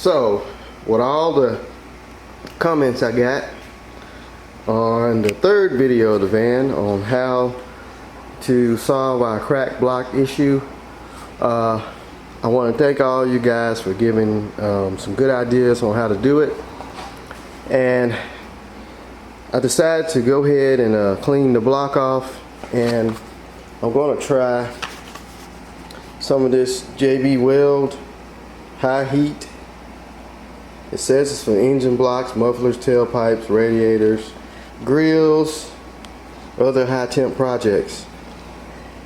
So, with all the comments I got on the third video of the van on how to solve our crack block issue, I want to thank all you guys for giving some good ideas on how to do it. And I decided to go ahead and clean the block off, and I'm going to try some of this JB Weld high heat. It says it's for engine blocks, mufflers, tailpipes, radiators, grills, other high temp projects.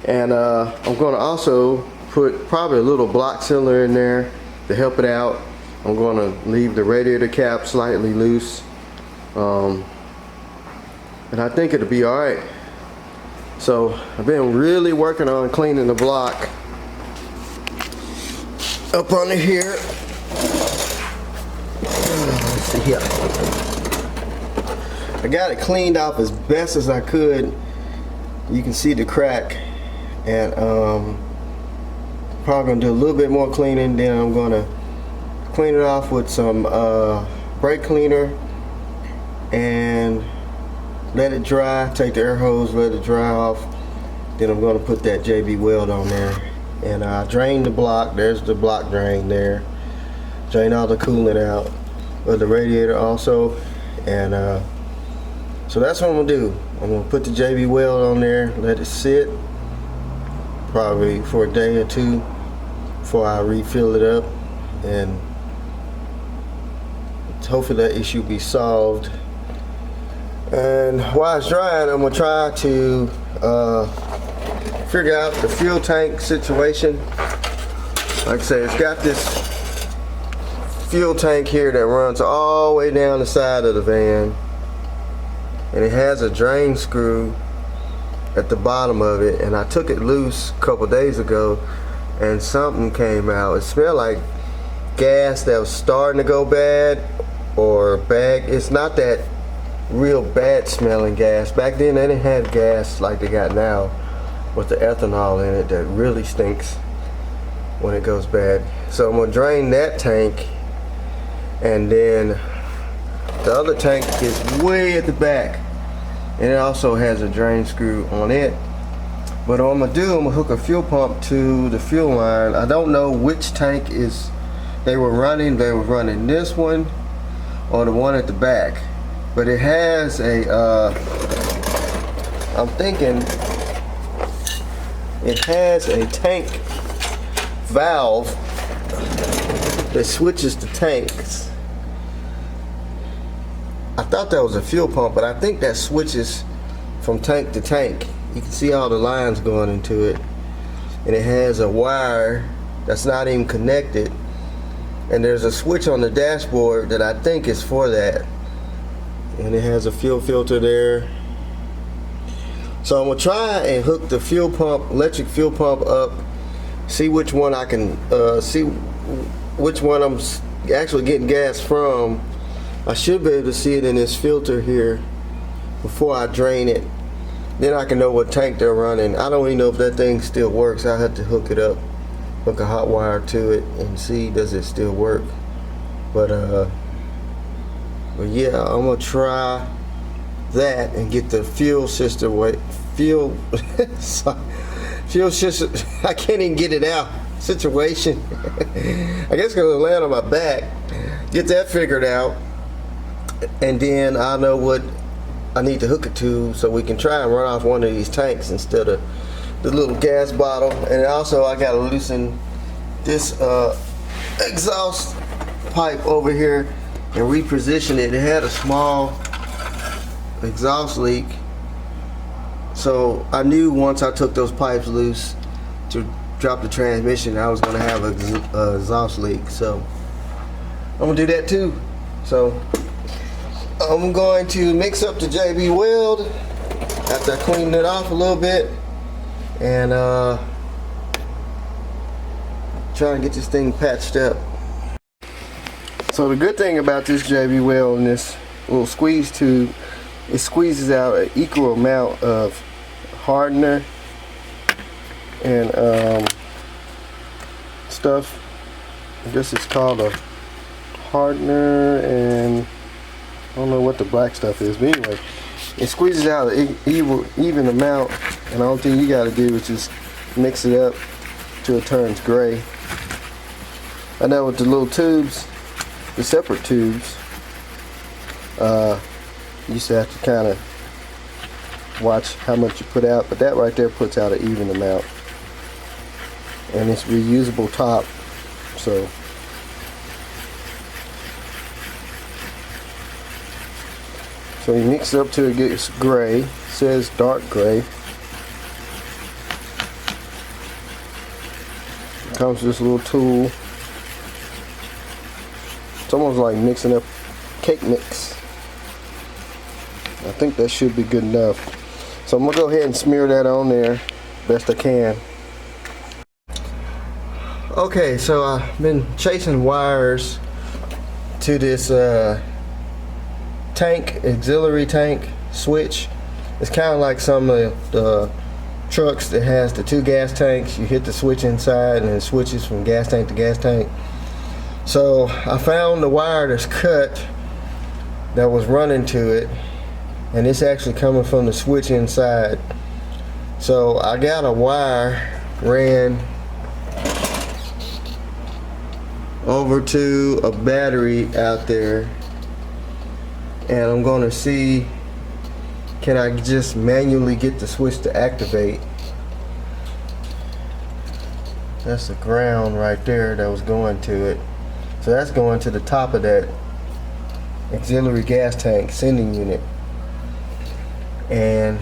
And I'm going to also put probably a little block cylinder in there to help it out. I'm going to leave the radiator cap slightly loose, and I think it'll be alright. So I've been really working on cleaning the block up under here. Let's see here. I got it cleaned off as best as I could. You can see the crack, and probably gonna do a little bit more cleaning. Then I'm gonna clean it off with some brake cleaner and let it dry. Take the air hose, let it dry off. Then I'm gonna put that JB Weld on there, and drain the block. There's the block drain there. Drain all the coolant out of the radiator also, and so that's what I'm gonna do. I'm gonna put the JB Weld on there, let it sit probably for a day or two before I refill it up, and hopefully that issue be solved. And while it's drying, I'm gonna try to figure out the fuel tank situation. Like I say, it's got this fuel tank here that runs all the way down the side of the van, and it has a drain screw at the bottom of it, and I took it loose a couple days ago and something came out. It smelled like gas that was starting to go bad, or bad. It's not that real bad smelling gas. Back then they didn't have gas like they got now with the ethanol in it that really stinks when it goes bad. So I'm gonna drain that tank, and then the other tank is way at the back, and it also has a drain screw on it. But what I'm gonna do, I'm gonna hook a fuel pump to the fuel line. I don't know which tank is they were running. They were running this one or the one at the back, but it has a I'm thinking it has a tank valve that switches the tanks. I thought that was a fuel pump, but I think that switches from tank to tank. You can see all the lines going into it, and it has a wire that's not even connected, and there's a switch on the dashboard that I think is for that, and it has a fuel filter there. So I'm gonna try and hook the fuel pump, electric fuel pump up, see which one I can see which one I'm actually getting gas from. I should be able to see it in this filter here before I drain it. Then I can know what tank they're running. I don't even know if that thing still works. I have to hook it up, hook a hot wire to it, and see does it still work. But yeah, I'm gonna try that and get the fuel system fuel system. I can't even get it out. Situation. I guess gonna land on my back. Get that figured out, and then I know what I need to hook it to, so we can try and run off one of these tanks instead of the little gas bottle. And also I gotta loosen this exhaust pipe over here and reposition it. It had a small exhaust leak, so I knew once I took those pipes loose to drop the transmission, I was going to have a exhaust leak. So I'm going to do that too. So I'm going to mix up the JB Weld after I clean it off a little bit, and try and get this thing patched up. So the good thing about this JB Weld and this little squeeze tube, it squeezes out an equal amount of hardener and stuff. I guess it's called a hardener, and I don't know what the black stuff is, but anyway, it squeezes out an even amount, and the only thing you got to do is just mix it up till it turns gray. I know with the little tubes, the separate tubes, you used to have to kind of watch how much you put out, but that right there puts out an even amount, and it's reusable top. So you mix it up till it gets gray. It says dark gray. It comes with this little tool. It's almost like mixing up cake mix. I think that should be good enough. So I'm gonna go ahead and smear that on there best I can. Okay, so I've been chasing wires to this tank, auxiliary tank switch. It's kind of like some of the trucks that has the 2 gas tanks. You hit the switch inside and it switches from gas tank to gas tank. So I found the wire that's cut that was running to it, and it's actually coming from the switch inside. So I got a wire ran over to a battery out there, and I'm going to see, can I just manually get the switch to activate. That's the ground right there that was going to it. So that's going to the top of that auxiliary gas tank sending unit. And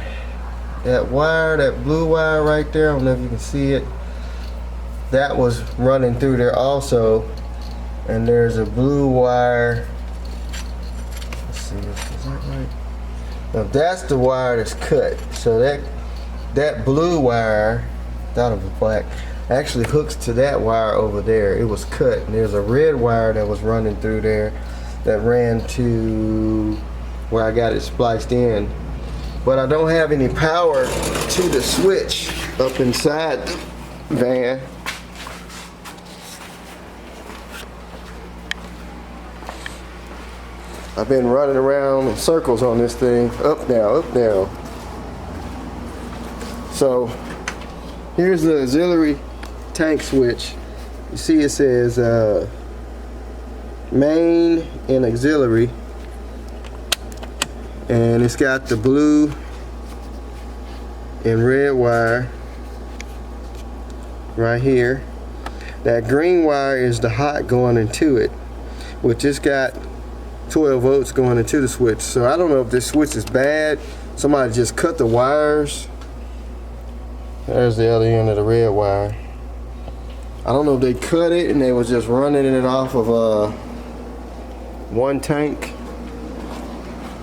that wire, that blue wire right there, I don't know if you can see it, that was running through there also. And there's a blue wire. Let's see, is that right? Now that's the wire that's cut. So that blue wire, thought it was black, actually hooks to that wire over there. It was cut. And there's a red wire that was running through there that ran to where I got it spliced in. But I don't have any power to the switch up inside the van. I've been running around in circles on this thing, up, down. So here's the auxiliary tank switch. You see it says main and auxiliary, and it's got the blue and red wire right here. That green wire is the hot going into it, which just got 12 volts going into the switch. So I don't know if this switch is bad. Somebody just cut the wires. There's the other end of the red wire. I don't know if they cut it and they was just running it off of one tank.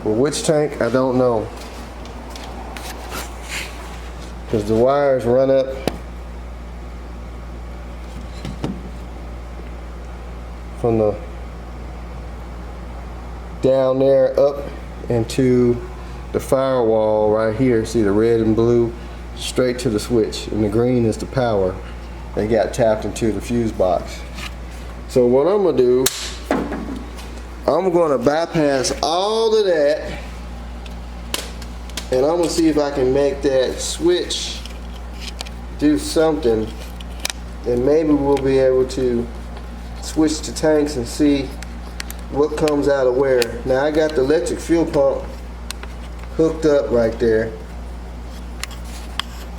Well, which tank, I don't know. Because the wires run up from the down there up into the firewall right here. See the red and blue straight to the switch, and the green is the power. They got tapped into the fuse box. So what I'm gonna do, I'm gonna bypass all of that, and I'm gonna see if I can make that switch do something, and maybe we'll be able to switch to tanks and see what comes out of where. Now I got the electric fuel pump hooked up right there.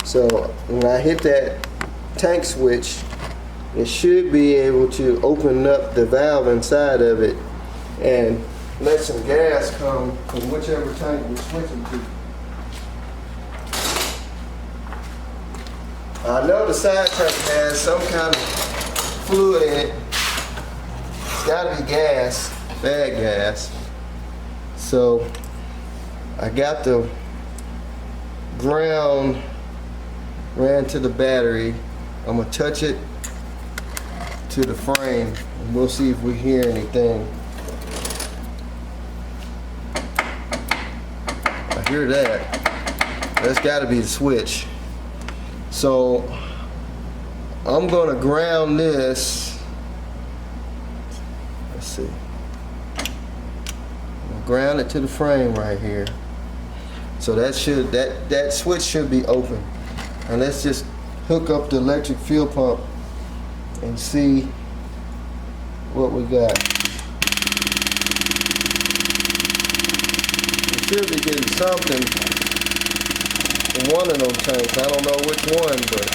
So when I hit that tank switch, it should be able to open up the valve inside of it and let some gas come from whichever tank we're switching to. I know the side tank has some kind of fluid in it. It's gotta be gas. Bad gas. So I got the ground ran to the battery. I'm gonna touch it to the frame and we'll see if we hear anything. I hear that. That's gotta be the switch. So I'm gonna ground this. Let's see. grounded to the frame right here. So that switch should be open. And let's just hook up the electric fuel pump and see what we got. We should be getting something from one of them tanks. I don't know which one, but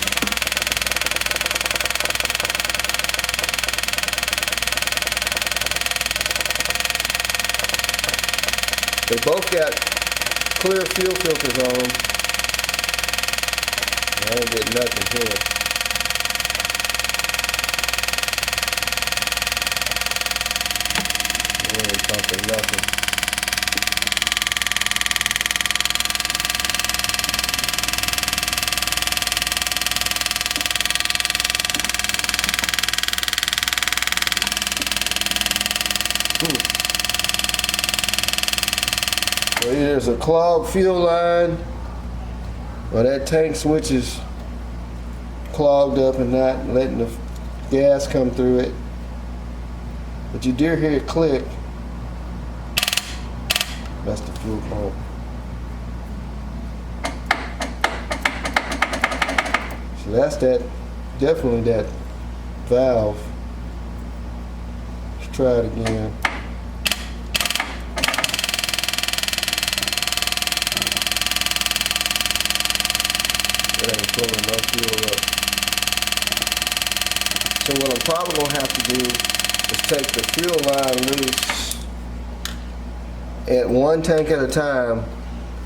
they both got clear fuel filters on them. I don't get nothing here. Really pumping nothing. So there's a clogged fuel line, or that tank switch is clogged up and not letting the gas come through it. But you do hear it click. That's the fuel pump. So that's definitely that valve. Let's try it again. It ain't pulling no fuel up. So what I'm probably gonna have to do is take the fuel line loose at one tank at a time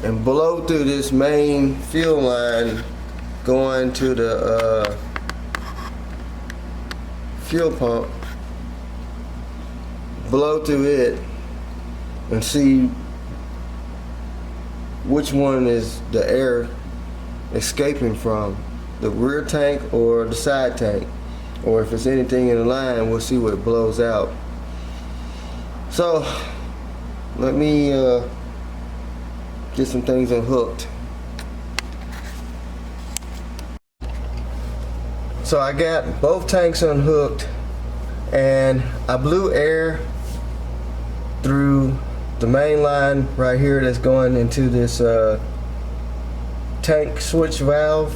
and blow through this main fuel line going to the fuel pump, blow through it and see which one is the air escaping from, the rear tank or the side tank, or if it's anything in the line, we'll see what blows out. So let me get some things unhooked. So I got both tanks unhooked and I blew air through the main line right here that's going into this tank switch valve,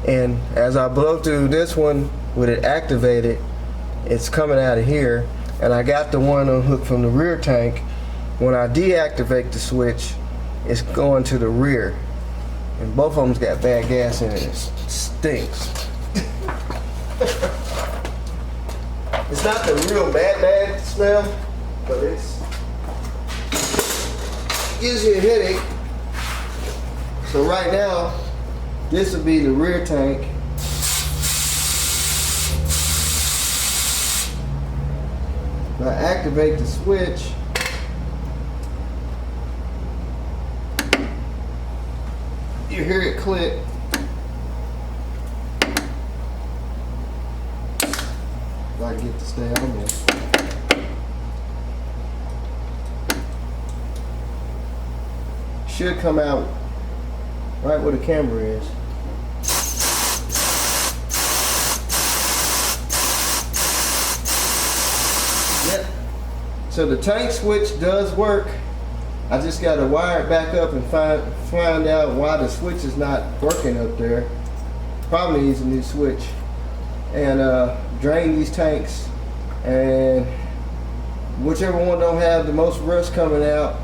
and as I blow through this one with it activated, it's coming out of here, and I got the one unhooked from the rear tank. When I deactivate the switch, it's going to the rear, and both of them's got bad gas in it. It stinks. It's not the real bad smell, but it gives you a headache. So right now, this would be the rear tank. If I activate the switch, you hear it click. If I get to stay on there. Should come out right where the camera is. Yep. So the tank switch does work. I just got to wire it back up and find out why the switch is not working up there. Probably needs a new switch. And drain these tanks, and whichever one don't have the most rust coming out,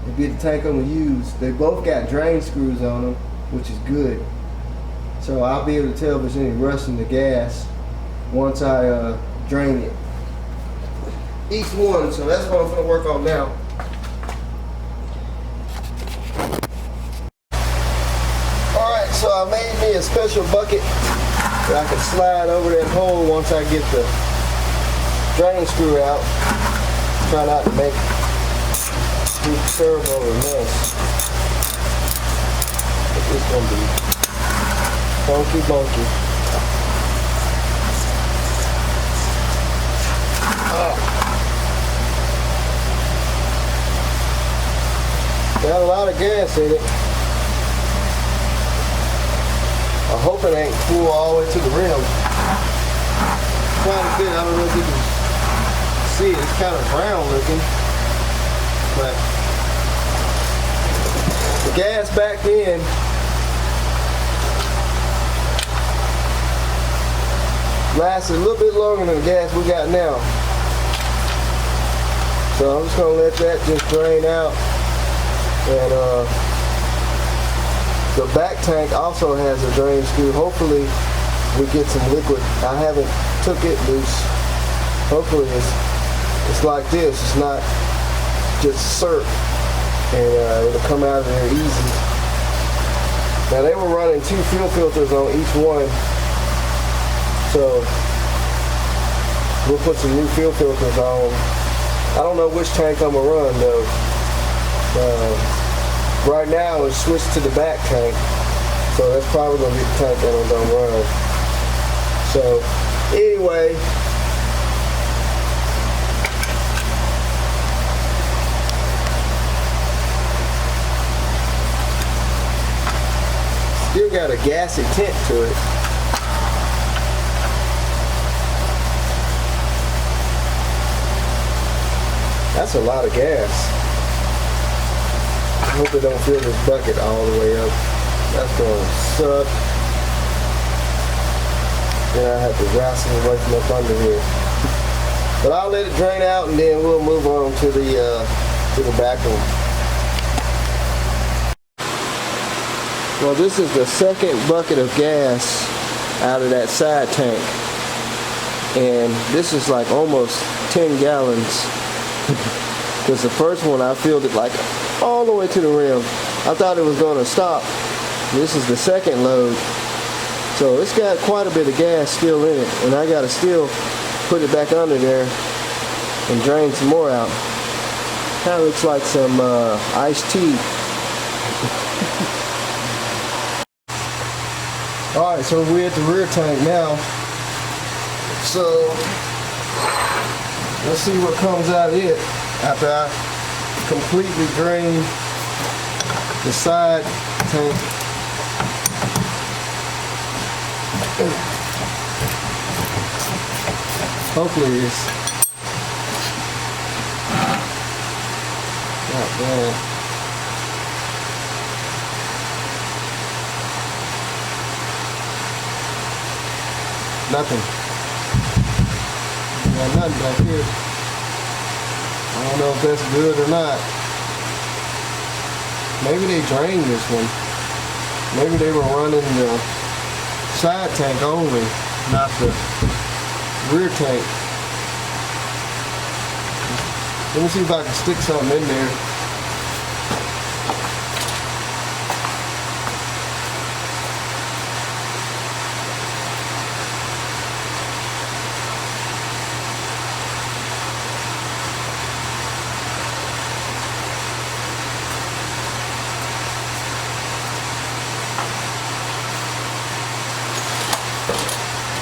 it'll be the tank I'm gonna use. They both got drain screws on them, which is good. So I'll be able to tell if there's any rust in the gas once I drain it. Each one, so that's what I'm gonna work on now. Alright, so I made me a special bucket that I can slide over that hole once I get the drain screw out. Try not to make too terrible of a mess. But this gonna be funky bunky. Got a lot of gas in it. I hope it ain't full all the way to the rim. Quite a bit. I don't know if you can see it. It's kind of brown looking. but the gas back then lasted a little bit longer than the gas we got now. So I'm just gonna let that just drain out. And the back tank also has a drain screw. Hopefully we get some liquid. I haven't took it loose. Hopefully it's like this. It's not just syrup, and it'll come out of there easy. Now they were running 2 fuel filters on each one, so we'll put some new fuel filters on. I don't know which tank I'm gonna run though. Right now it's switched to the back tank, so that's probably gonna be the tank that I'm gonna run. So anyway, still got a gassy tint to it. That's a lot of gas. I hope it don't fill this bucket all the way up. That's gonna suck. Then I have to wrestle away from up under here. But I'll let it drain out and then we'll move on to the back one. Well, this is the second bucket of gas out of that side tank. And this is like almost 10 gallons. Because the first one I filled it like all the way to the rim. I thought it was going to stop. This is the second load. So it's got quite a bit of gas still in it. And I got to still put it back under there and drain some more out. Kind of looks like some iced tea. Alright, so we're at the rear tank now. So let's see what comes out of it after I completely drain the side tank. Hopefully it's not bad. Nothing. Got nothing back here. I don't know if that's good or not. Maybe they drained this one. Maybe they were running the side tank only, not the rear tank. Let me see if I can stick something in there.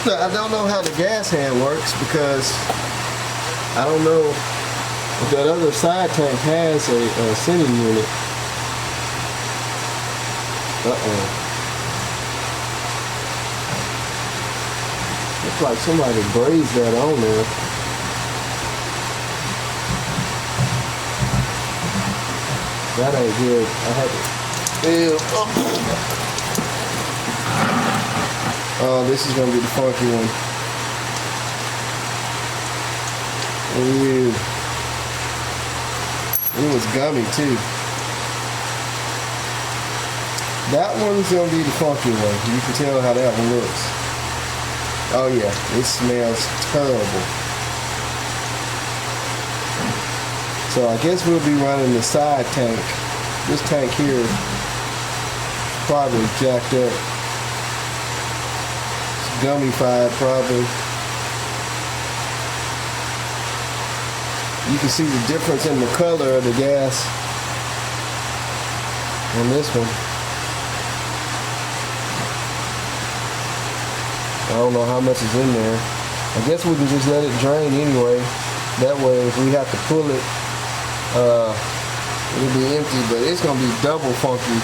I don't know how the gas hand works because I don't know if that other side tank has a sending unit. Looks like somebody brazed that on there. That ain't good. I had to. Oh, this is gonna be the funky one. Ooh. It was gummy too. That one's gonna be the funky one. You can tell how that one looks. Oh yeah, it smells terrible. So I guess we'll be running the side tank. This tank here is probably jacked up. Gummified probably. You can see the difference in the color of the gas on this one. I don't know how much is in there. I guess we can just let it drain anyway. That way if we have to pull it, it'll be empty, but it's gonna be double funky.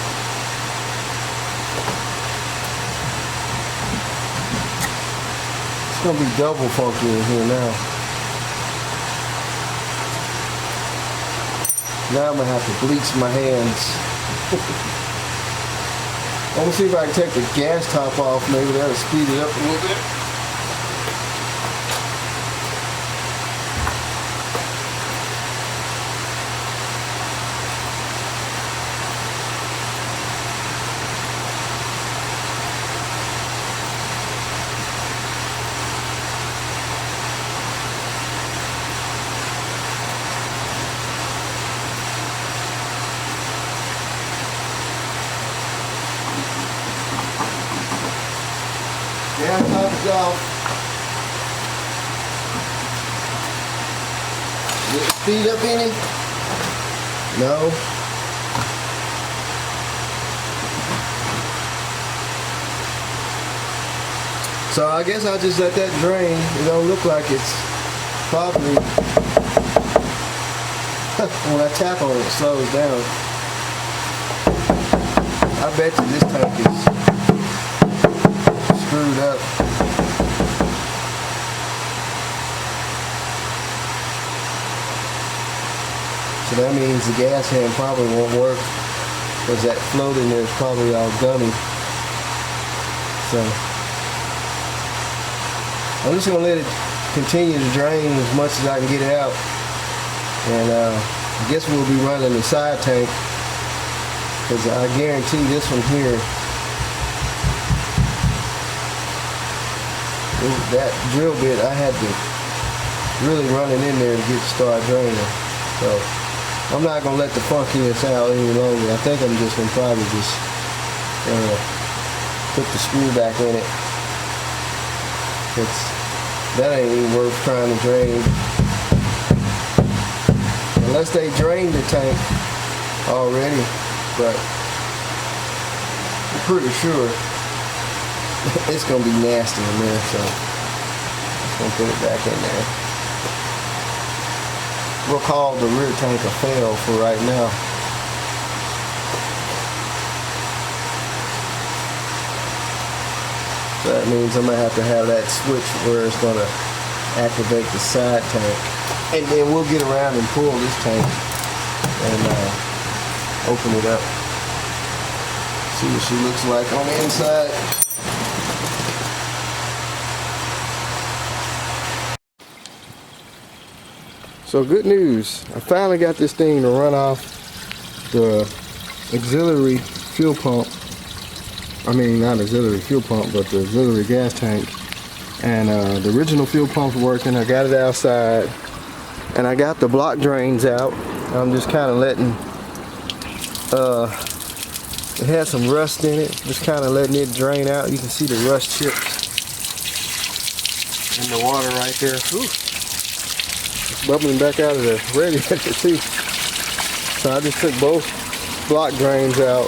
It's gonna be double funky in here now. Now I'm gonna have to bleach my hands. I'm gonna see if I can take the gas top off. Maybe that'll speed it up a little bit. Gas top is off. Get the speed up any? No. So I guess I'll just let that drain. It don't look like it's probably when I tap on it, it slows down. I bet you this tank is screwed up. So that means the gas hand probably won't work because that float in there is probably all gummy. So I'm just gonna let it continue to drain as much as I can get it out. And I guess we'll be running the side tank because I guarantee this one here, that drill bit, I had to really run it in there to get it to start draining. So I'm not gonna let the funkiness out any longer. I think I'm just gonna probably just put the screw back in it. That ain't even worth trying to drain. Unless they drained the tank already, but I'm pretty sure it's gonna be nasty in there, so I'm gonna put it back in there. We'll call the rear tank a fail for right now. So that means I'm gonna have to have that switch where it's gonna activate the side tank, and then we'll get around and pull this tank and open it up. See what she looks like on the inside. So good news, I finally got this thing to run off the auxiliary fuel pump. I mean, not auxiliary fuel pump, but the auxiliary gas tank. And the original fuel pump's working. I got it outside, and I got the block drains out. I'm just kind of letting, it had some rust in it, just kind of letting it drain out. You can see the rust chips in the water right there. Ooh. It's bubbling back out of the radiator too. So I just took both block drains out,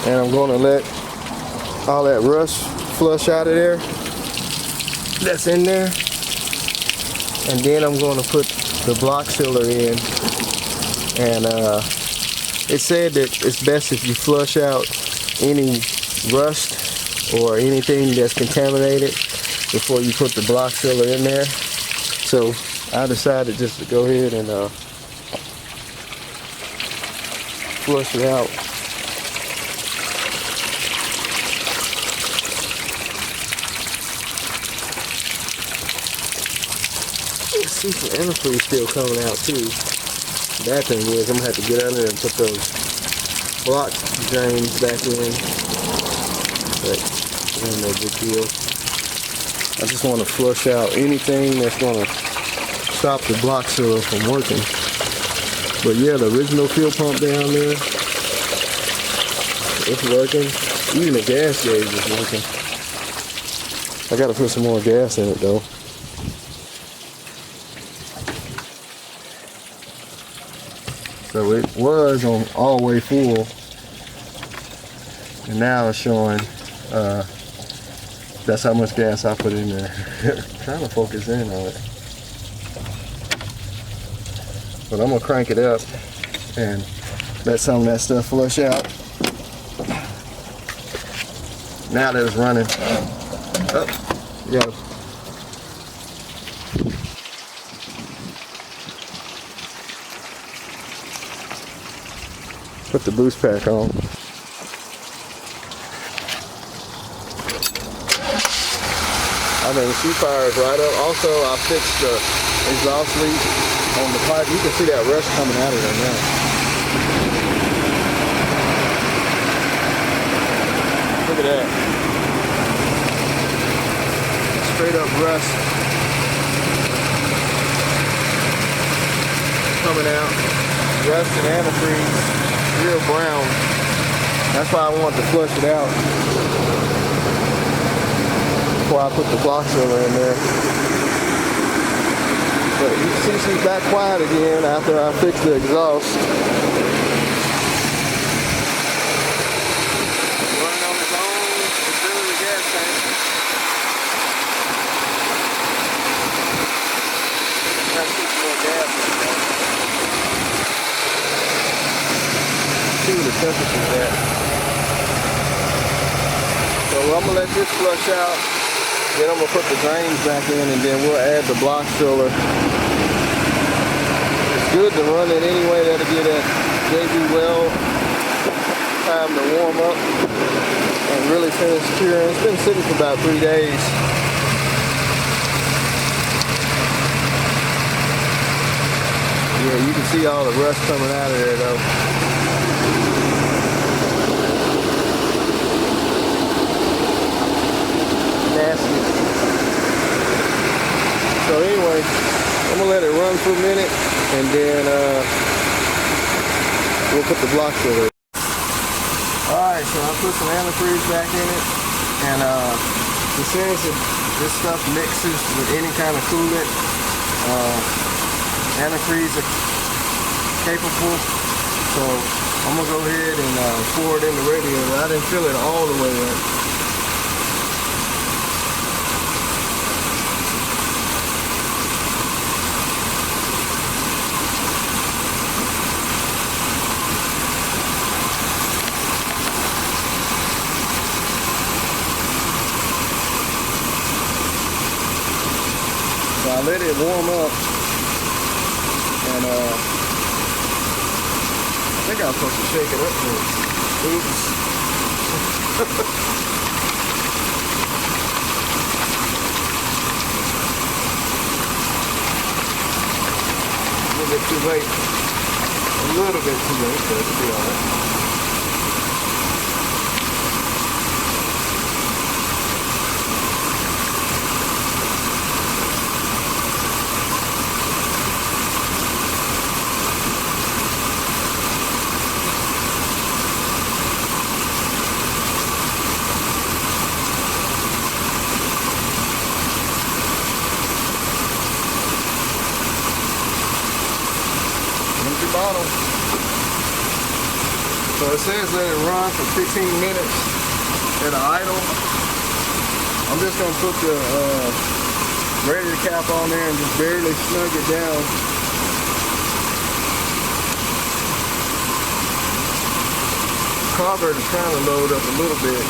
and I'm going to let all that rust flush out of there that's in there, and then I'm going to put the block sealer in. And it said that it's best if you flush out any rust or anything that's contaminated before you put the block sealer in there. So I decided just to go ahead and flush it out. See some antifreeze still coming out too. Bad thing is I'm gonna have to get under there and put those block drains back in. But no big deal. I just want to flush out anything that's gonna stop the block sealer from working. But yeah, the original fuel pump down there, it's working. Even the gas gauge is working. I gotta put some more gas in it though. So it was on all the way full, and now it's showing that's how much gas I put in there. Trying to focus in on it. But I'm gonna crank it up and let some of that stuff flush out. Now that it's running. Oh, yeah. Put the boost pack on. I mean, she fires right up. Also, I fixed the exhaust leak on the pipe. You can see that rust coming out of there now. Look at that. Straight up rust coming out. Rust and antifreeze, real brown. That's why I want to flush it out before I put the block sealer in there. But you can see she's back quiet again after I fixed the exhaust. Running on its own auxiliary gas tank. Gotta put some more gas in there. See what the temperature's at. So I'm gonna let this flush out. Then I'm going to put the drains back in, and then we'll add the block filler. It's good to run it anyway. That'll give that JV well time to warm up and really finish curing. It's been sitting for about 3 days. Yeah, you can see all the rust coming out of there though. Nasty. So anyway, I'm gonna let it run for a minute, and then we'll put the block filler in. Alright, so I put some antifreeze back in it, and it says that this stuff mixes with any kind of coolant. Antifreeze are capable, so I'm gonna go ahead and pour it in the radiator. I didn't fill it all the way up. So I let it warm up, and I think I was supposed to shake it up first. Oops. A little bit too late. A little bit too late, but it'll be alright. Bottle. So it says let it run for 15 minutes at an idle. I'm just going to put the radiator cap on there and just barely snug it down. Carburetor is trying to load up a little bit.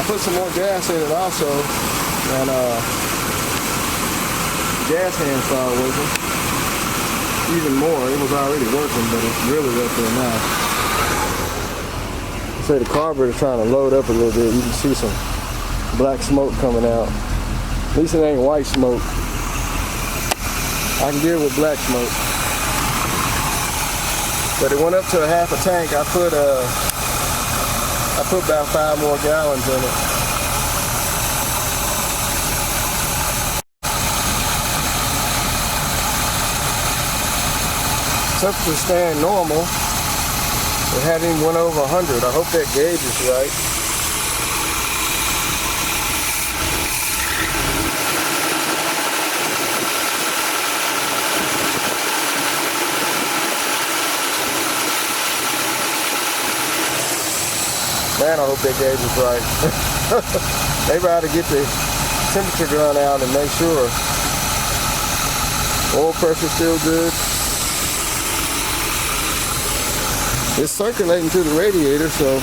Put some more gas in it also, and gas hand started working even more. It was already working, but it's really up there now. Say the carburetor's trying to load up a little bit. You can see some black smoke coming out. At least it ain't white smoke. I can deal with black smoke. But it went up to a half a tank. I put about 5 more gallons in it. Temperature staying normal. It hadn't even went over 100. I hope that gauge is right. Man, I hope that gauge is right. Maybe I ought to get the temperature gun out and make sure oil pressure's still good. It's circulating to the radiator, so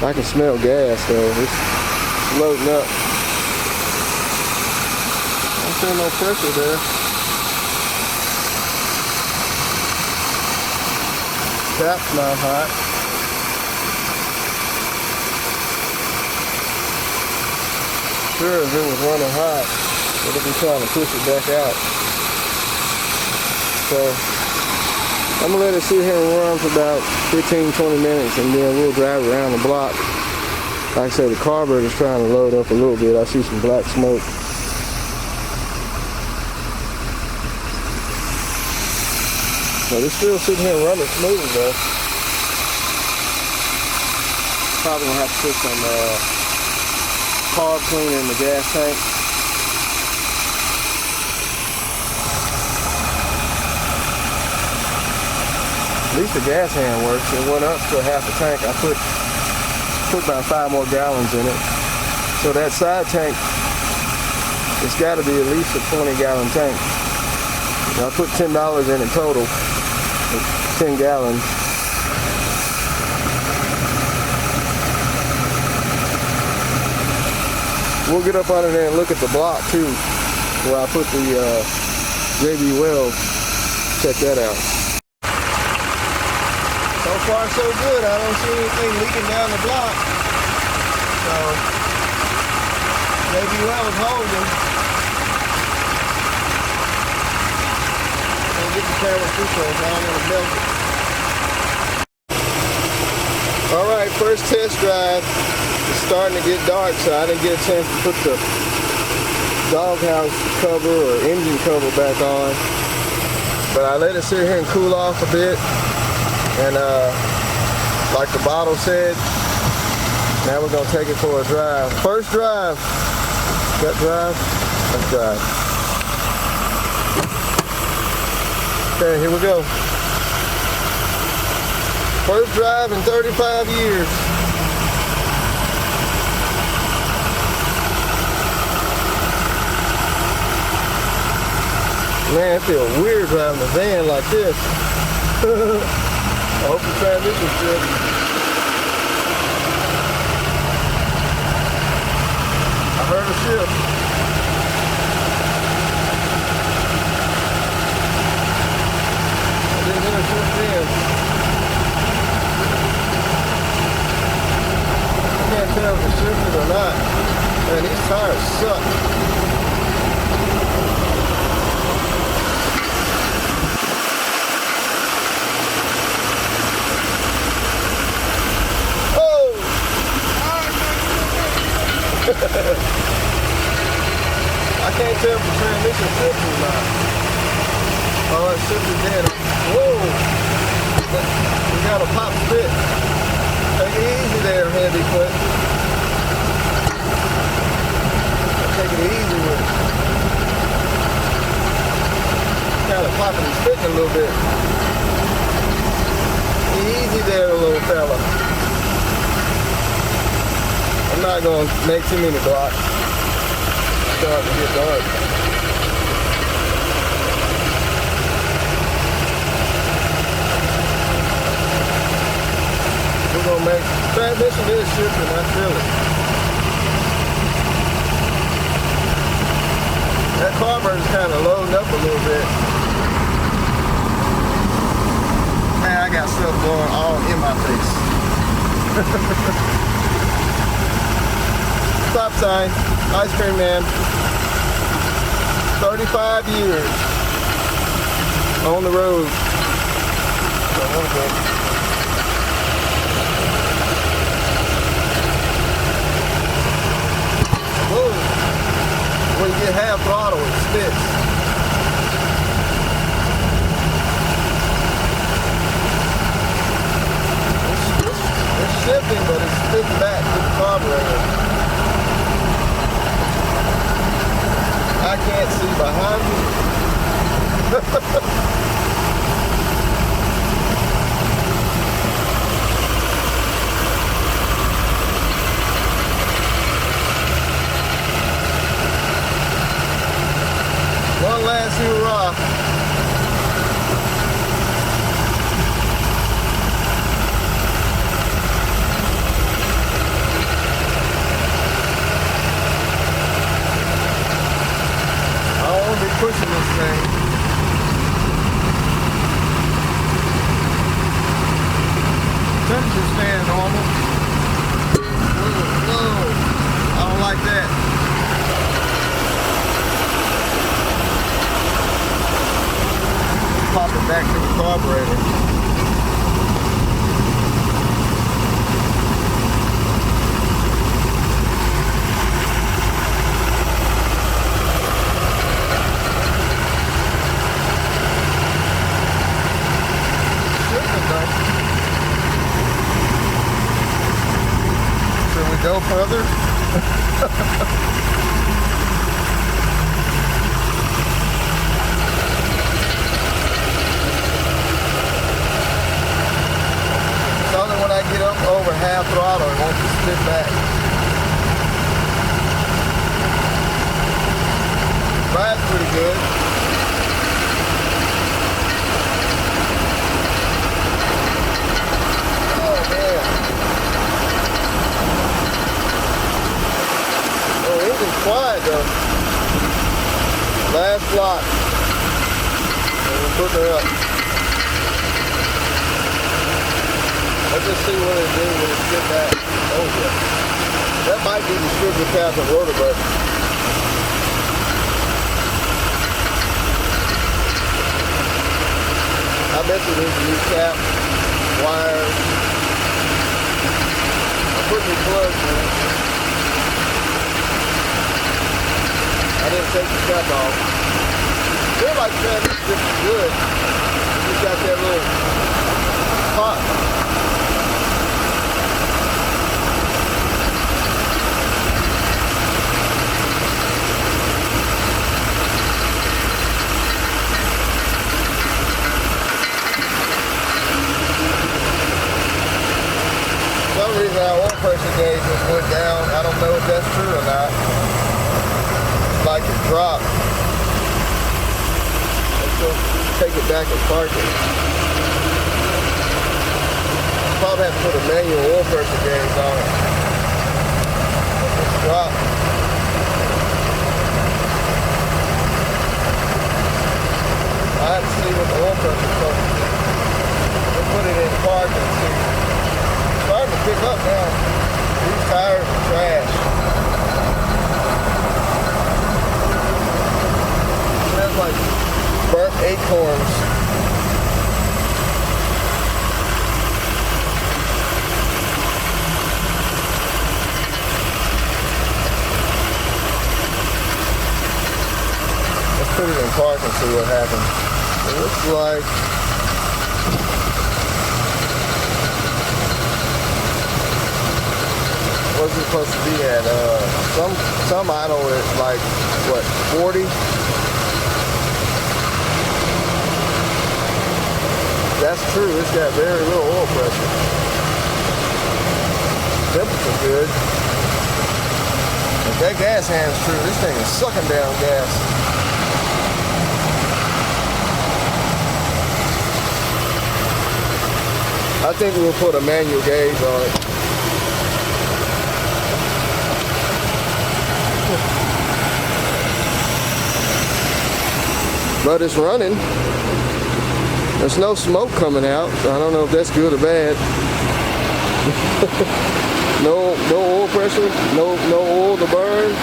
I can smell gas though. It's loading up. I don't feel no pressure there. Cap's not hot. Sure, if it was running hot, it'll be trying to push it back out. So I'm gonna let it sit here and run for about 15-20 minutes, and then we'll drive around the block. Like I said, the carburetor's trying to load up a little bit. I see some black smoke. But it's still sitting here running smooth though. Probably gonna have to put some carb cleaner in the gas tank. At least the gas hand works. It went up to half a tank. I put about 5 more gallons in it. So that side tank, it's got to be at least a 20-gallon tank. And I put $10 in it total, 10 gallons. We'll get up under there and look at the block too, where I put the JB well. Check that out. So far so good. I don't see anything leaking down the block. So JB well is holding. I'll get the camera too close. I don't want to melt it. Alright, first test drive. It's starting to get dark, so I didn't get a chance to put the doghouse cover or engine cover back on. But I let it sit here and cool off a bit. And like the bottle said, now we're gonna take it for a drive. First drive. Got drive? Let's drive. Okay, here we go. First drive in 35 years. Man, it feels weird driving a van like this. I hope the transmission's good. I heard a shift. I didn't hear a shift then. I can't tell if it's shifted or not. Man, these tires suck. I can't tell if the transmission shifted or not. Oh, it shifted then. Whoa! We got a pop spit. Take it easy there, heavy foot. Take it easy with it. Kind of popping and spitting a little bit. Easy there, little fella. I'm not going to make too many blocks. It's starting to get dark. We're going to make transmission is shifting, I feel it. That carburetor's kind of loading up a little bit. Man, I got stuff going all in my face. Stop sign, ice cream man. 35 years on the road. Whoa. When you get half throttle, it spits. It's shifting, but it's spitting back to the carburetor. I can't see behind me. carburetor. Should we go further? When I get up over half throttle, it won't spit back. Ride's pretty good. Oh man. Oh, engine's quiet though. Last block. And we're putting her up. Let's just see what it do when it get back. Oh yeah. That might be the distributor cap and rotor button. I bet you need to use cap, wires. I'm putting new plugs in it. I didn't take the cap off. Feel like transmission is good. You got that little pop. For some reason our oil pressure gauge just went down. I don't know if that's true or not. It's like it dropped. Let's go take it back and park it. I'll probably have to put a manual oil pressure gauge on it. It's dropped. I have to see what the oil pressure is supposed to do. We'll put it in park and see. Starting to pick up now. These tires are trash. Smells like burnt acorns. Let's put it in park and see what happens. It looks like what's it supposed to be at? Some idle is like what, 40? That's true. It's got very little oil pressure. Temperature good. If that gas hand's true, this thing is sucking down gas. I think we'll put a manual gauge on it. But it's running. There's no smoke coming out, so I don't know if that's good or bad. No oil pressure, no oil to burn.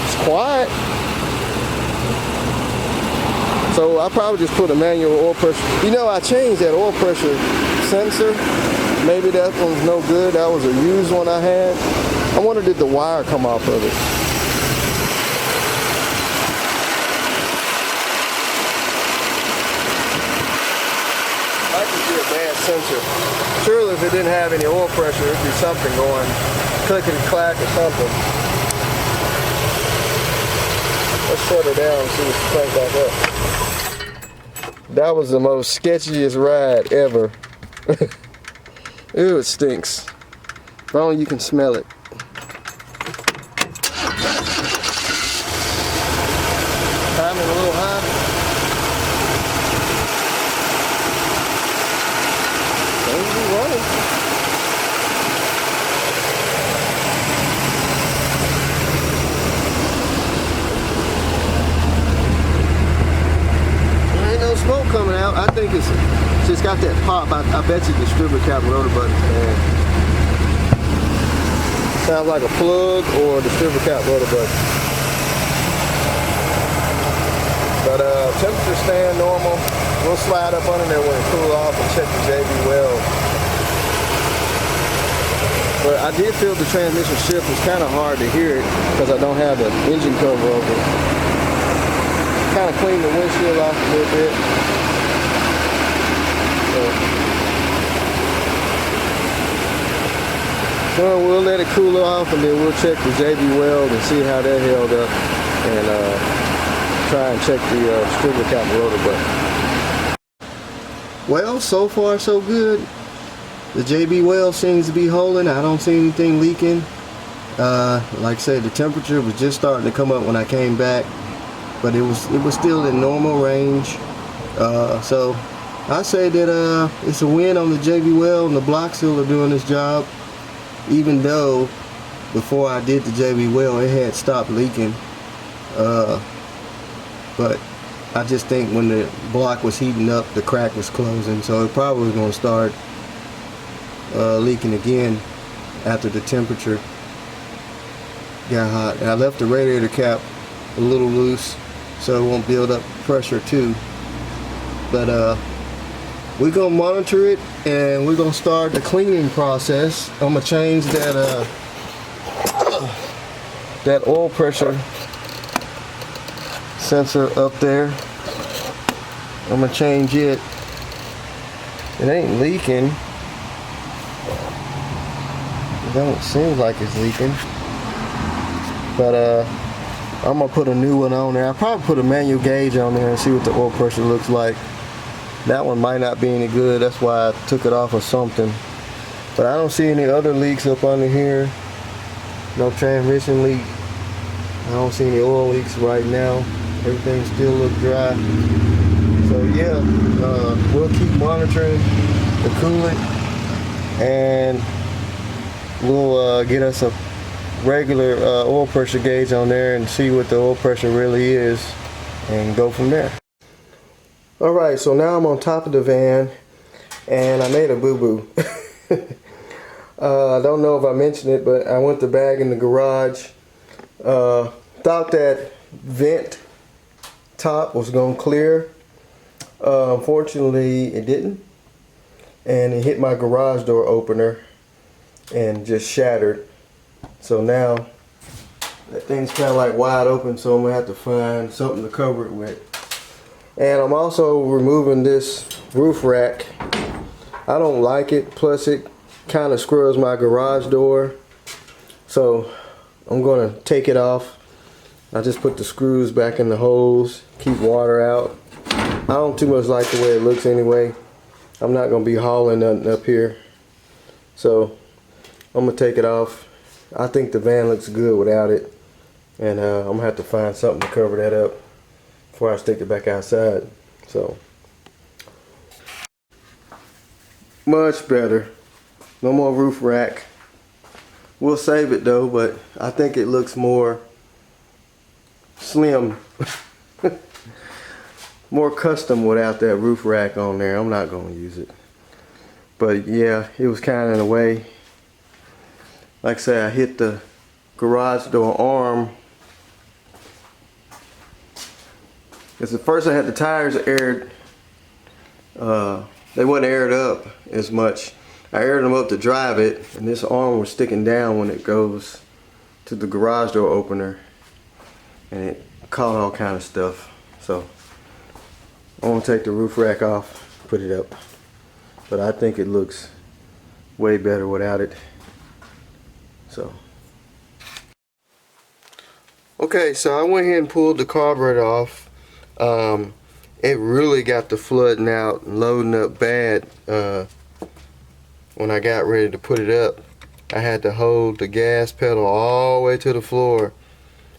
It's quiet. So I probably just put a manual oil pressure. You know, I changed that oil pressure sensor. Maybe that one's no good. That was a used one I had. I wonder did the wire come off of it. Might just be a bad sensor. Surely if it didn't have any oil pressure, it'd be something going clickety-clack or something. Let's shut her down and see if she cranks back up. That was the most sketchiest ride ever. Ew, it stinks. If only you can smell it. Timing a little high. Things be running. There ain't no smoke coming out. I think it's just got that pop. I bet you distributor cap and rotor buttons, man. Sounds like a plug or a distributor cap rotor button. But temperature staying normal. We'll slide up under there when it cools off and check the JB well. But I did feel the transmission shift was kind of hard to hear it because I don't have the engine cover over it. Kind of cleaned the windshield off a little bit. So we'll let it cool off and then we'll check the JB weld and see how that held up, and try and check the distributor carburetor button. Well, so far so good. The JB weld seems to be holding. I don't see anything leaking. Like I said, the temperature was just starting to come up when I came back, but it was still in normal range. So I say that it's a win on the JB weld, and the block seal are doing this job. Even though before I did the JB weld it had stopped leaking, but I just think when the block was heating up, the crack was closing, so it probably was going to start leaking again after the temperature got hot. And I left the radiator cap a little loose so it won't build up pressure too. But we're gonna monitor it and we're gonna start the cleaning process. I'm gonna change that that oil pressure sensor up there. I'm gonna change it. It ain't leaking. It don't seem like it's leaking. But I'm gonna put a new one on there. I'll probably put a manual gauge on there and see what the oil pressure looks like. That one might not be any good, that's why I took it off or something. But I don't see any other leaks up under here. No transmission leak. I don't see any oil leaks right now. Everything still looks dry. So yeah, we'll keep monitoring the coolant, and we'll get us a regular oil pressure gauge on there and see what the oil pressure really is, and go from there. Alright, so now I'm on top of the van and I made a boo-boo. I don't know if I mentioned it, but I went to bag in the garage. Thought that vent top was going to clear. Unfortunately it didn't, and it hit my garage door opener and just shattered. So now that thing's kind of like wide open, so I'm going to have to find something to cover it with. And I'm also removing this roof rack. I don't like it, plus it kind of screws my garage door. So I'm going to take it off. I just put the screws back in the holes, keep water out. I don't too much like the way it looks anyway. I'm not going to be hauling nothing up here. So I'm going to take it off. I think the van looks good without it. And I'm going to have to find something to cover that up before I stick it back outside. So much better. No more roof rack. We'll save it though, but I think it looks more slim. More custom without that roof rack on there. I'm not going to use it. But yeah, it was kind of in the way. Like I say, I hit the garage door arm. Because at first I had the tires aired. They wasn't aired up as much. I aired them up to drive it, and this arm was sticking down when it goes to the garage door opener, and it caught all kind of stuff. So I'm gonna take the roof rack off, put it up. But I think it looks way better without it. So okay, so I went ahead and pulled the carburetor off. It really got the flooding out and loading up bad. When I got ready to put it up, I had to hold the gas pedal all the way to the floor,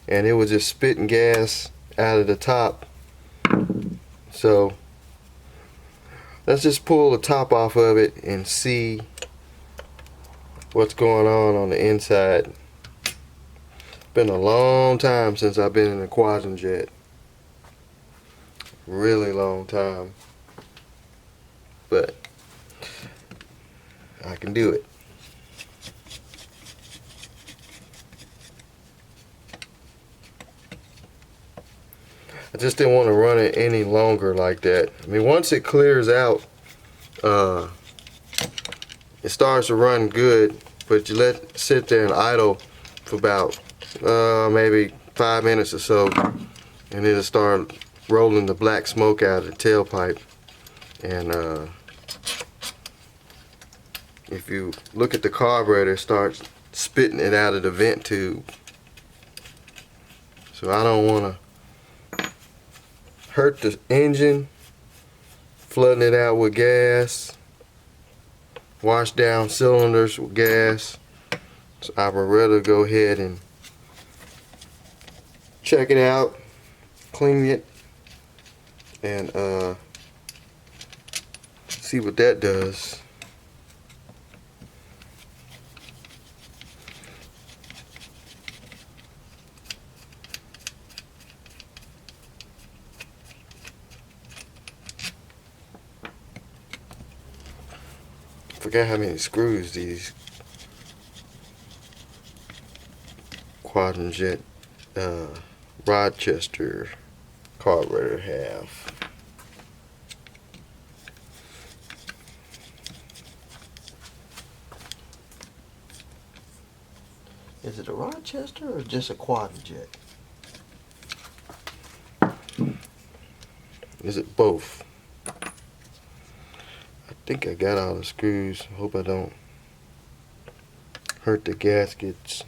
and it was just spitting gas out of the top. So let's just pull the top off of it and see what's going on the inside. It's been a long time since I've been in a Quadrant. Really long time, but I can do it. I just didn't want to run it any longer like that. I mean, once it clears out, it starts to run good, but you let it sit there and idle for about maybe 5 minutes or so, and it'll start rolling the black smoke out of the tailpipe. And if you look at the carburetor, it starts spitting it out of the vent tube. So I don't want to hurt the engine, flooding it out with gas, wash down cylinders with gas. So I would rather go ahead and check it out, clean it, and see what that does. Forgot how many screws these Quadrant Rochester carburetor have. Is it a Rochester or just a Quadrant? Is it both? I think I got all the screws. Hope I don't hurt the gaskets.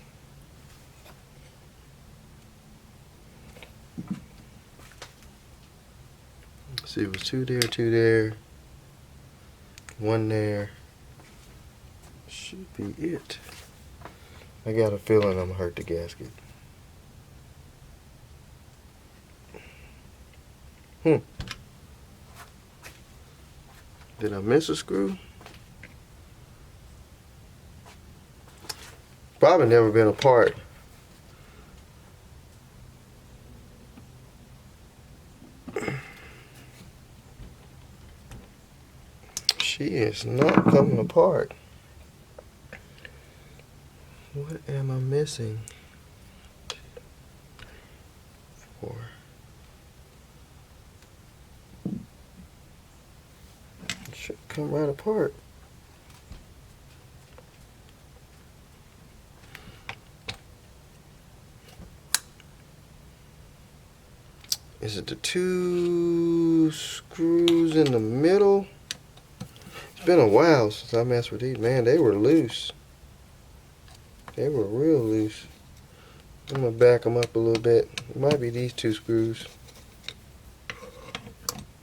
Let's see, it was two there, one there. Should be it. I got a feeling I'm gonna hurt the gasket. Did I miss a screw? Probably never been apart. She is not coming apart. What am I missing? 4. It should come right apart. Is it the 2 screws in the middle? It's been a while since I messed with these. Man, they were loose. They were real loose. I'm going to back them up a little bit. It might be these 2 screws.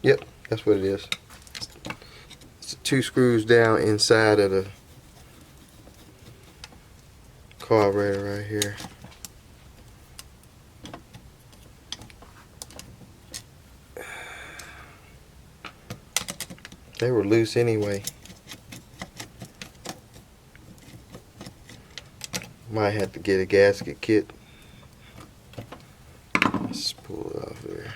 Yep, that's what it is. It's the 2 screws down inside of the carburetor right here. They were loose anyway. Might have to get a gasket kit. Let's pull it off there.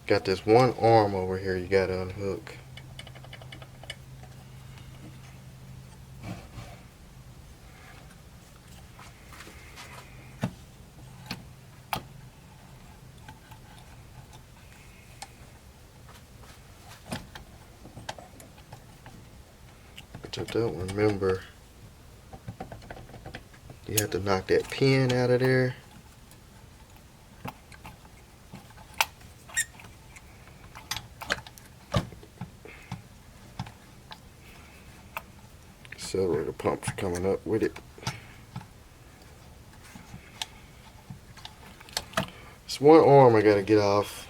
Got this one arm over here you gotta unhook. Which I don't remember. You have to knock that pin out of there. Accelerator pump's coming up with it. It's one arm I gotta get off.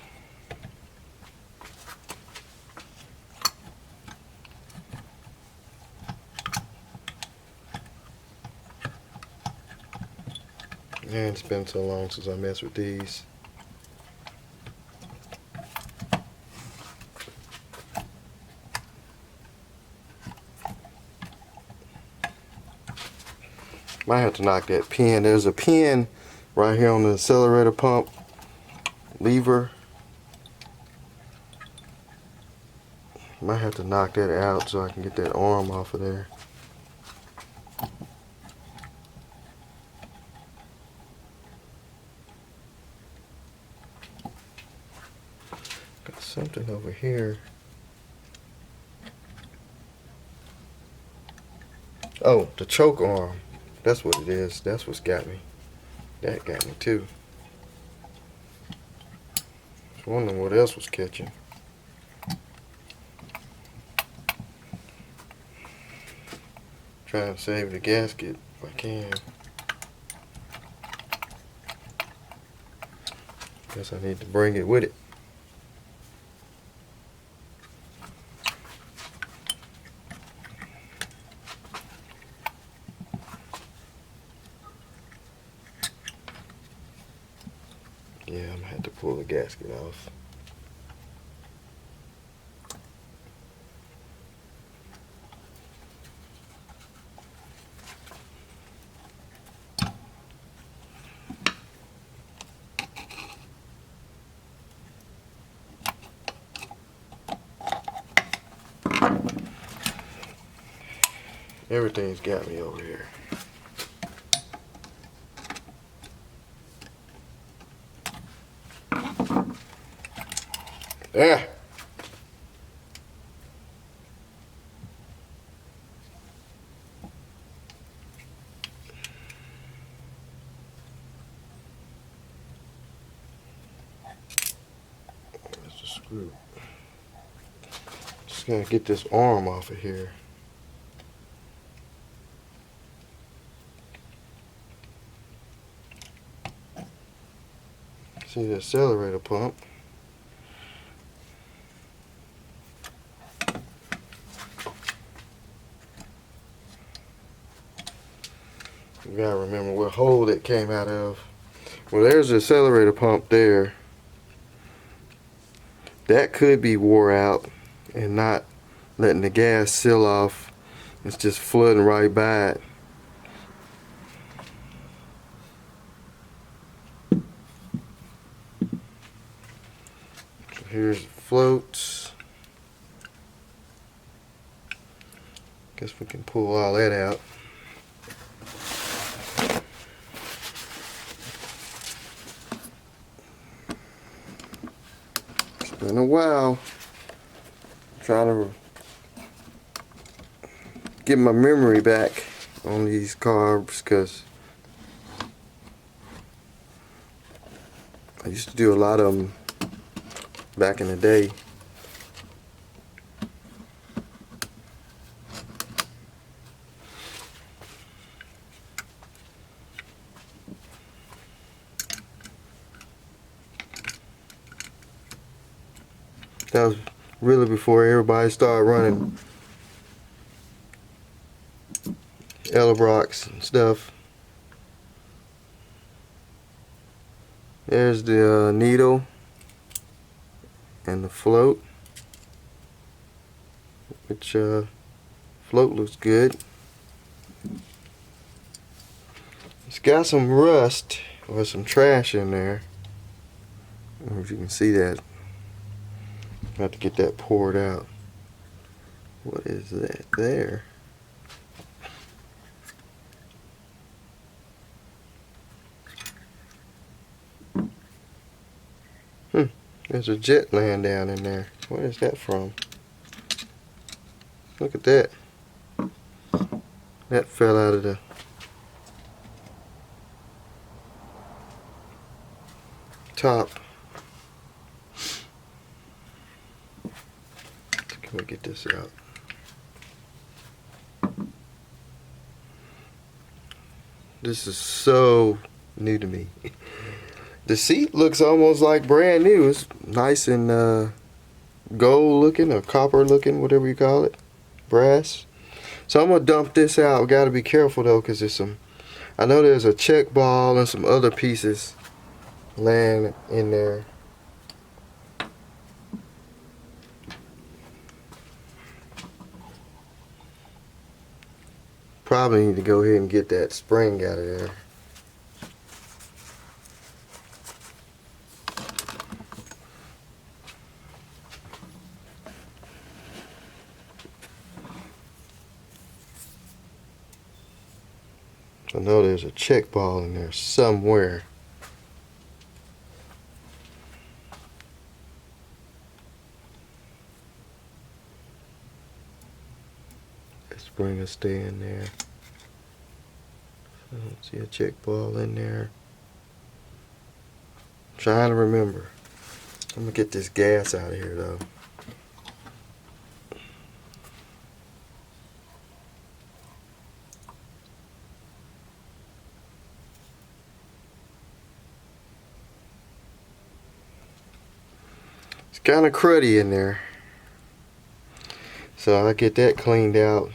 Man, it's been so long since I messed with these. Might have to knock that pin. There's a pin right here on the accelerator pump lever. Might have to knock that out so I can get that arm off of there. Got something over here. Oh, the choke arm. That's what it is. That's what's got me. That got me too. I was wondering what else was catching. Trying to save the gasket if I can. Guess I need to bring it with it. Yeah, I'm gonna have to pull the gasket off. Everything's got me over here. Ah! That's the screw. Just gotta get this arm off of here. See the accelerator pump. You gotta remember what hole it came out of. Well, there's the accelerator pump there. That could be wore out and not letting the gas seal off. It's just flooding right by it. So here's the floats. Guess we can pull all that out. It's been a while. Trying to get my memory back on these carbs because I used to do a lot of them back in the day. That was really before everybody started running Elbrocks and stuff. There's the needle and the float, which float looks good. It's got some rust or some trash in there. I don't know if you can see that. I have to get that poured out. What is that there? There's a jet laying down in there. Where is that from? Look at that. That fell out of the top. Can we get this out? This is so new to me. The seat looks almost like brand new. It's nice and gold looking or copper looking, whatever you call it. Brass. So I'm gonna dump this out. Gotta be careful though, because there's some, I know there's a check ball and some other pieces laying in there. Probably need to go ahead and get that spring out of there. I know there's a check ball in there somewhere. Spring will stay in there. I don't see a check ball in there. I'm trying to remember. I'm gonna get this gas out of here though. It's kind of cruddy in there. So I'll get that cleaned out.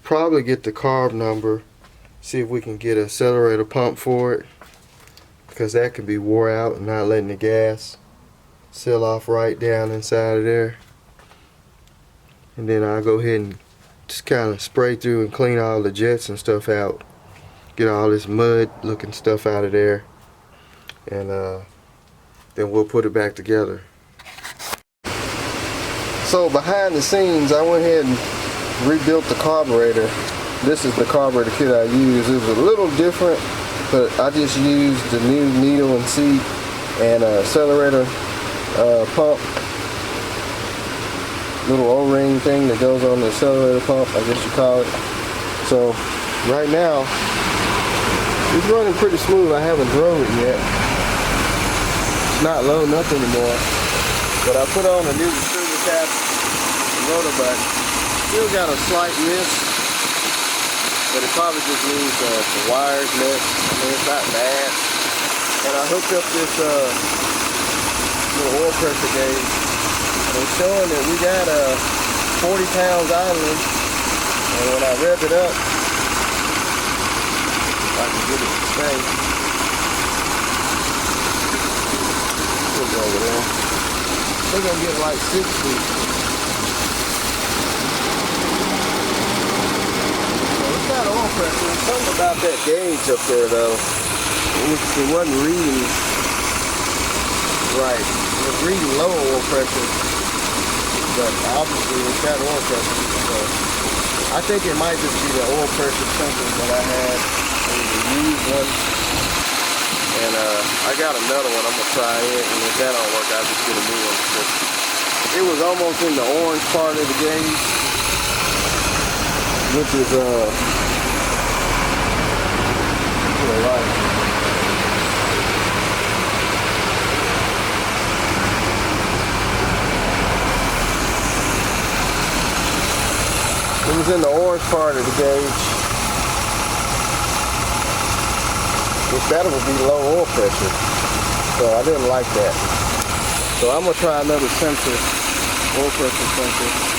Probably get the carb number. See if we can get an accelerator pump for it. Because that could be wore out and not letting the gas seal off right down inside of there. And then I'll go ahead and just kind of spray through and clean all the jets and stuff out. Get all this mud looking stuff out of there. And then we'll put it back together. So behind the scenes, I went ahead and rebuilt the carburetor. This is the carburetor kit I used. It was a little different, but I just used the new needle and seat and accelerator pump, little O-ring thing that goes on the accelerator pump, I guess you call it. So right now it's running pretty smooth. I haven't drove it yet. It's not loading up anymore, but I put on a new distributor cap rotor butt. Still got a slight miss, but it probably just needs some wires missed. I mean, it's not bad. And I hooked up this little oil pressure gauge, and it's showing that we got 40 pounds idling. And when I rev it up, if I can get it to stay, we'll go over there. We're gonna get like 60. Got oil pressure. There's something about that gauge up there though. It wasn't reading right. It was reading low oil pressure, but obviously it's got oil pressure. So I think it might just be the oil pressure sensor that I had. It was a used one, and I got another one. I'm gonna try it, and if that don't work, I'll just get a new one. But it was almost in the orange part of the gauge, which is right. It was in the orange part of the gauge, which that would be low oil pressure, so I didn't like that. So I'm gonna try another sensor, oil pressure sensor.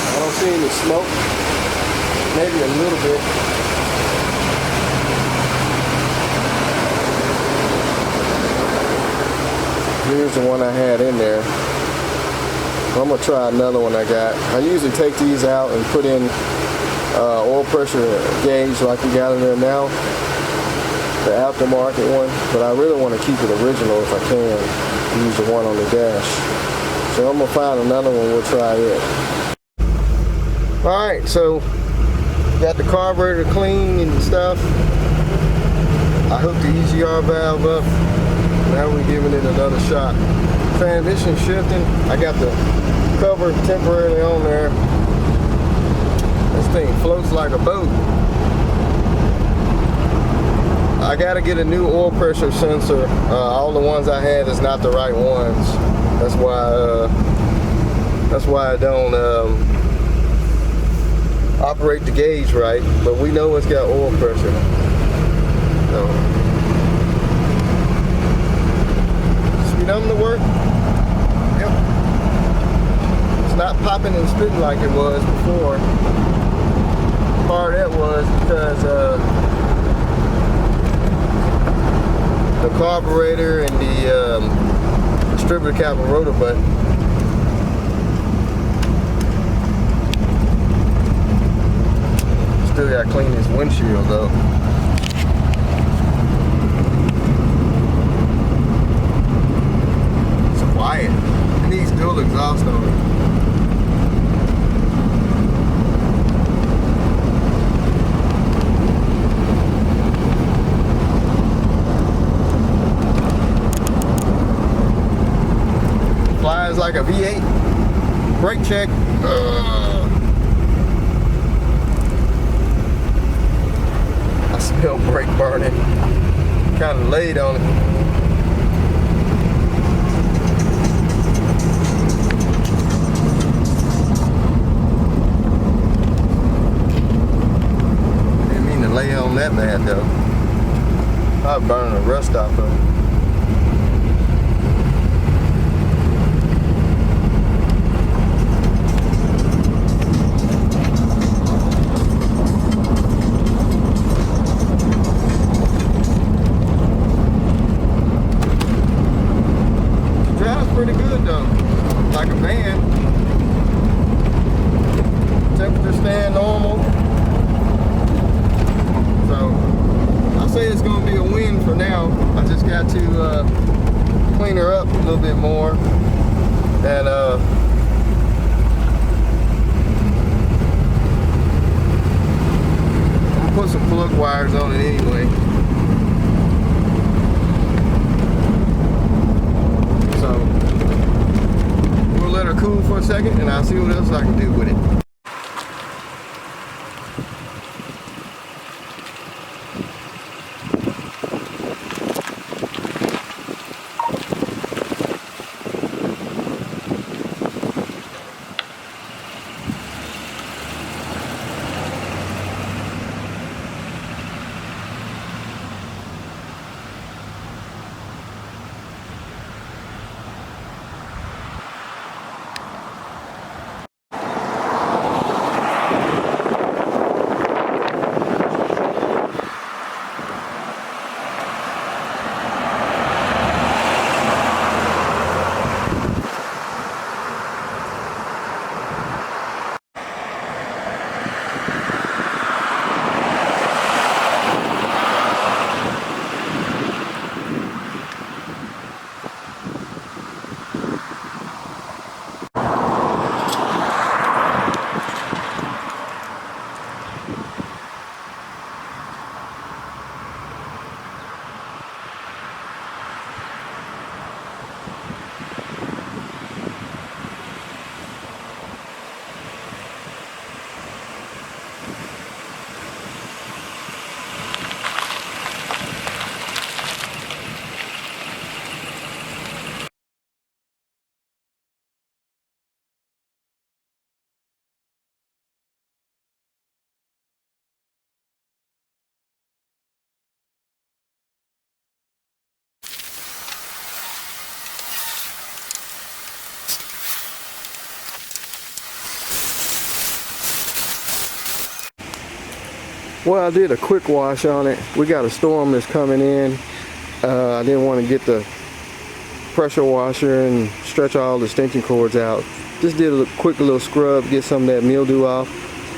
I don't see any smoke, maybe a little bit. Here's the one I had in there. I'm gonna try another one I got. I usually take these out and put in oil pressure gauge like we got in there now, the aftermarket one, but I really want to keep it original if I can, use the one on the dash. So I'm gonna find another one, we'll try it. Alright, so got the carburetor clean and stuff. I hooked the EGR valve up. Now we're giving it another shot. Transmission shifting. I got the cover temporarily on there. This thing floats like a boat. I gotta get a new oil pressure sensor. All the ones I had is not the right ones. That's why I don't operate the gauge right. But we know it's got oil pressure. So. Them to work. Yep. It's not popping and spitting like it was before. Part of that was because the carburetor and the distributor cap and rotor button. Still got to clean this windshield though. Sounds like a V8. Brake check. I smell brake burning. Kind of laid on it. Didn't mean to lay on that bad though. I'm burning the rust off of it. Pretty good though, like a van. Temperature staying normal. So I say it's gonna be a win for now. I just got to clean her up a little bit more and I'm gonna put some plug wires on it anyway. Let her cool for a second and I'll see what else I can do with it. Well, I did a quick wash on it. We got a storm that's coming in. I didn't want to get the pressure washer and stretch all the extension cords out. Just did a quick little scrub, get some of that mildew off.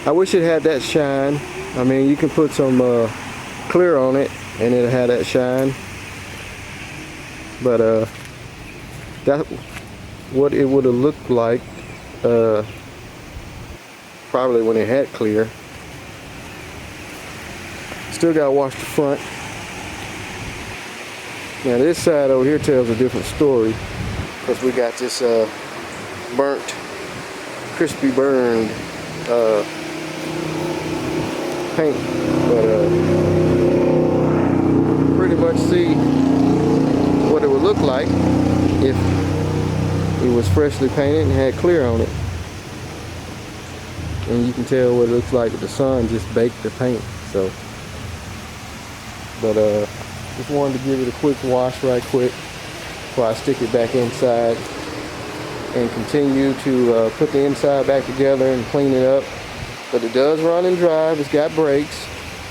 I wish it had that shine. I mean, you can put some clear on it and it'll have that shine. But that's what it would have looked like probably when it had clear. Still got to wash the front. Now this side over here tells a different story because we got this burnt, crispy burned paint. But pretty much see what it would look like if it was freshly painted and had clear on it. And you can tell what it looks like if the sun just baked the paint. So. But just wanted to give it a quick wash right quick before I stick it back inside and continue to put the inside back together and clean it up. But it does run and drive. It's got brakes.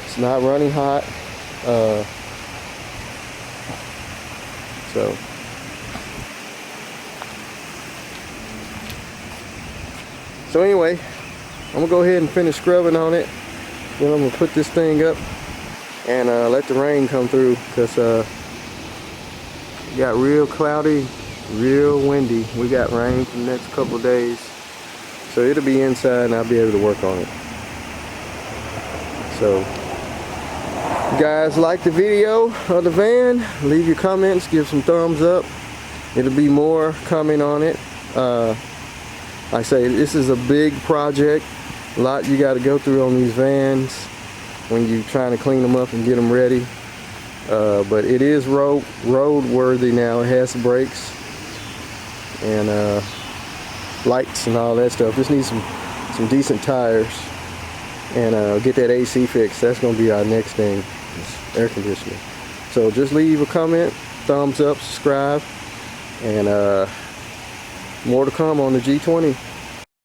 It's not running hot. So anyway, I'm gonna go ahead and finish scrubbing on it. Then I'm gonna put this thing up and let the rain come through because it got real cloudy, real windy. We got rain for the next couple of days. So it'll be inside and I'll be able to work on it. So, if you guys like the video of the van, leave your comments, give some thumbs up. It'll be more coming on it. I say this is a big project. A lot you got to go through on these vans when you're trying to clean them up and get them ready. But it is road worthy now. It has brakes and lights and all that stuff. Just needs some decent tires and get that AC fixed. That's going to be our next thing, is air conditioning. So just leave a comment, thumbs up, subscribe, and more to come on the G20.